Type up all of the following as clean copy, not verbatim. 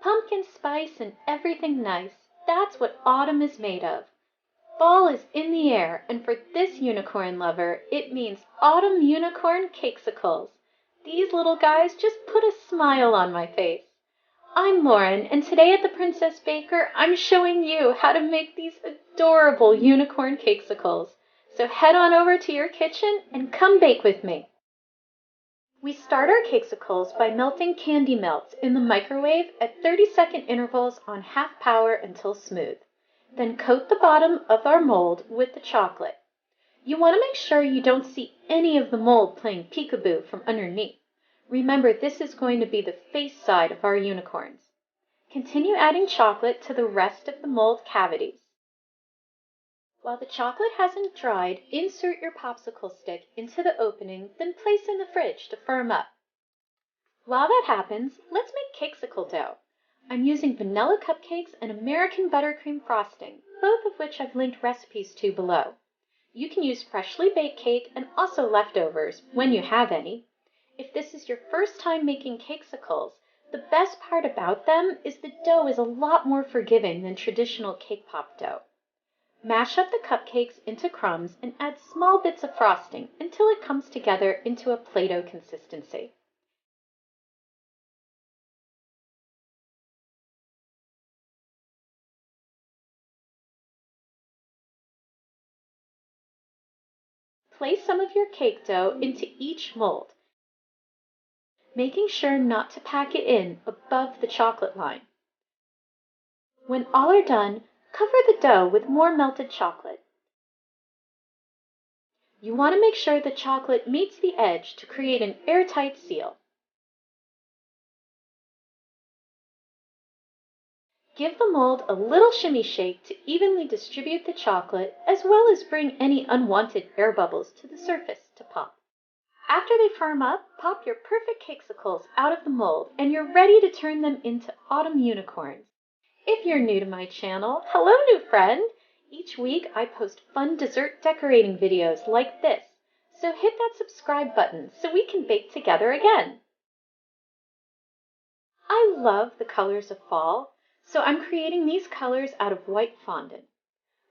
Pumpkin spice and everything nice. That's what autumn is made of. Fall is in the air, and for this unicorn lover, it means autumn unicorn cakesicles. These little guys just put a smile on my face. I'm Lauren, and today at the Princess Baker, I'm showing you how to make these adorable unicorn cakesicles. So head on over to your kitchen and come bake with me. We start our cakesicles by melting candy melts in the microwave at 30-second intervals on half power until smooth. Then coat the bottom of our mold with the chocolate. You want to make sure you don't see any of the mold playing peekaboo from underneath. Remember, this is going to be the face side of our unicorns. Continue adding chocolate to the rest of the mold cavities. While the chocolate hasn't dried, insert your popsicle stick into the opening, then place in the fridge to firm up. While that happens, let's make cakesicle dough. I'm using vanilla cupcakes and American buttercream frosting, both of which I've linked recipes to below. You can use freshly baked cake and also leftovers, when you have any. If this is your first time making cakesicles, the best part about them is the dough is a lot more forgiving than traditional cake pop dough. Mash up the cupcakes into crumbs and add small bits of frosting until it comes together into a Play-Doh consistency. Place some of your cake dough into each mold, making sure not to pack it in above the chocolate line. When all are done, cover the dough with more melted chocolate. You want to make sure the chocolate meets the edge to create an airtight seal. Give the mold a little shimmy shake to evenly distribute the chocolate, as well as bring any unwanted air bubbles to the surface to pop. After they firm up, pop your perfect cakesicles out of the mold, and you're ready to turn them into autumn unicorns. If you're new to my channel, hello new friend! Each week I post fun dessert decorating videos like this, so hit that subscribe button so we can bake together again. I love the colors of fall, so I'm creating these colors out of white fondant.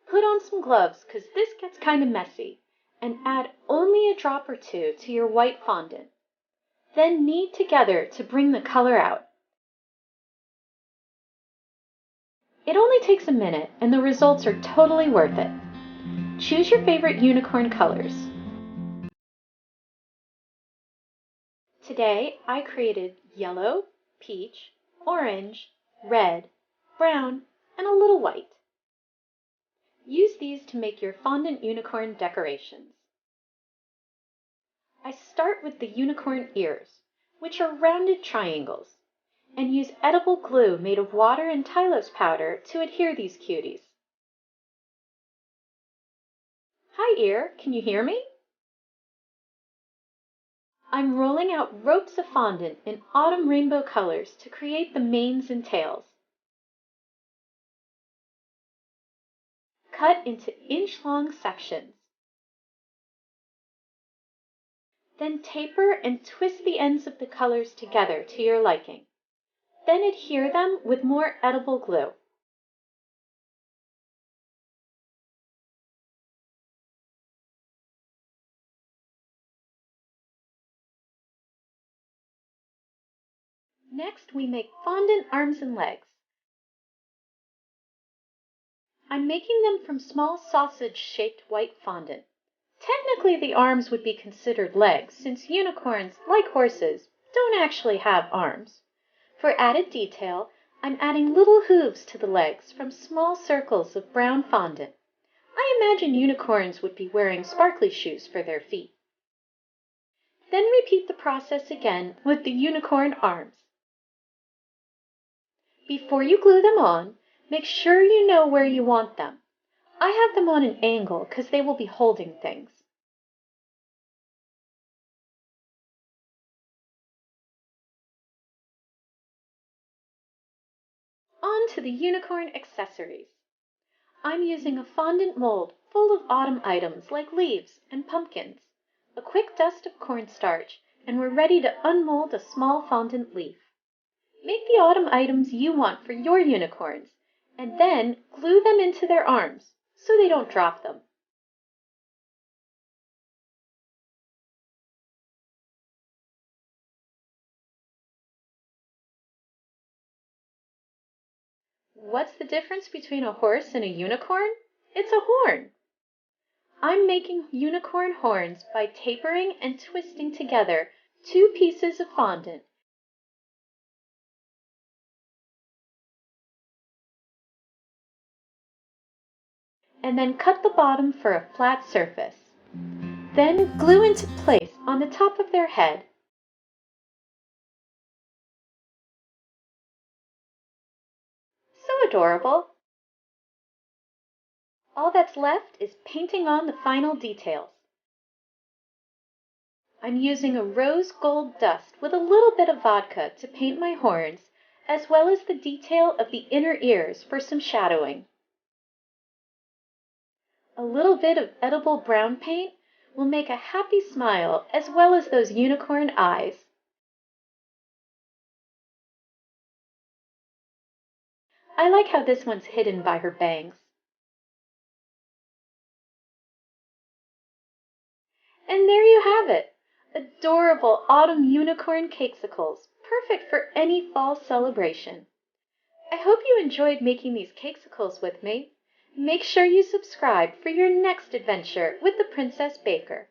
Put on some gloves because this gets kind of messy, and add only a drop or two to your white fondant. Then knead together to bring the color out. It only takes a minute, and the results are totally worth it. Choose your favorite unicorn colors. Today, I created yellow, peach, orange, red, brown, and a little white. Use these to make your fondant unicorn decorations. I start with the unicorn ears, which are rounded triangles, and use edible glue made of water and Tylose powder to adhere these cuties. Hi ear, can you hear me? I'm rolling out ropes of fondant in autumn rainbow colors to create the manes and tails. Cut into inch-long sections. Then taper and twist the ends of the colors together to your liking. Then adhere them with more edible glue. Next, we make fondant arms and legs. I'm making them from small sausage-shaped white fondant. Technically, the arms would be considered legs, since unicorns, like horses, don't actually have arms. For added detail, I'm adding little hooves to the legs from small circles of brown fondant. I imagine unicorns would be wearing sparkly shoes for their feet. Then repeat the process again with the unicorn arms. Before you glue them on, make sure you know where you want them. I have them on an angle because they will be holding things. On to the unicorn accessories. I'm using a fondant mold full of autumn items like leaves and pumpkins, a quick dust of cornstarch, and we're ready to unmold a small fondant leaf. Make the autumn items you want for your unicorns, and then glue them into their arms so they don't drop them. What's the difference between a horse and a unicorn? It's a horn. I'm making unicorn horns by tapering and twisting together 2 pieces of fondant and then cut the bottom for a flat surface. Then glue into place on the top of their head. So adorable! All that's left is painting on the final details. I'm using a rose gold dust with a little bit of vodka to paint my horns, as well as the detail of the inner ears for some shadowing. A little bit of edible brown paint will make a happy smile as well as those unicorn eyes. I like how this one's hidden by her bangs. And there you have it! Adorable autumn unicorn cakesicles, perfect for any fall celebration. I hope you enjoyed making these cakesicles with me. Make sure you subscribe for your next adventure with the Princess Baker.